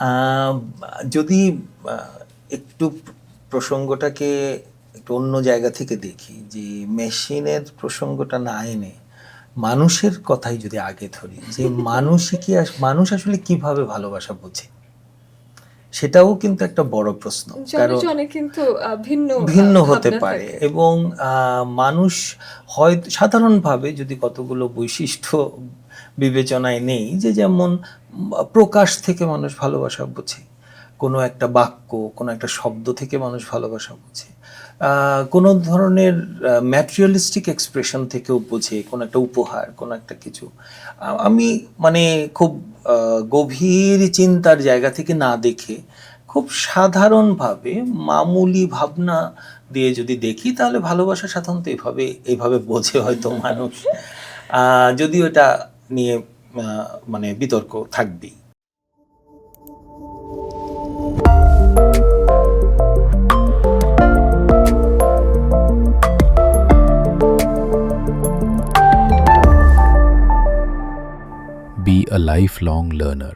আহ, যদি একটু প্রসঙ্গটাকে একটু অন্য জায়গা থেকে দেখি, যে মেশিনের প্রসঙ্গটা না এনে মানুষের কথাই যদি আগে ধরি, যে মানুষ আসলে কিভাবে ভালোবাসা বোঝে, সেটাও কিন্তু একটা বড় প্রশ্ন। জনে কারণ জনে কিন্তু ভিন্ন ভিন্ন হতে ভাবনা পারে, থাকে। এবং মানুষ হয়তো সাধারণভাবে যদি কতগুলো বৈশিষ্ট্য বিবেচনায় নেই, যে যেমন প্রকাশ থেকে মানুষ ভালোবাসা বোঝে, কোনো একটা বাক্য, কোনো একটা শব্দ থেকে মানুষ ভালোবাসা বোঝে, কোনো ধরনের ম্যাটেরিয়ালিস্টিক এক্সপ্রেশন থেকেও বোঝে, কোনো একটা উপহার, কোনো একটা কিছু। আমি মানে খুব গভীর চিন্তার জায়গা থেকে না দেখে খুব সাধারণভাবে মামুলি ভাবনা দিয়ে যদি দেখি, তাহলে ভালোবাসা সাধারণত এইভাবে বোঝে হয়তো মানুষ। যদিও এটা নিয়ে মানে বিতর্ক থাকবেই। Be a lifelong learner.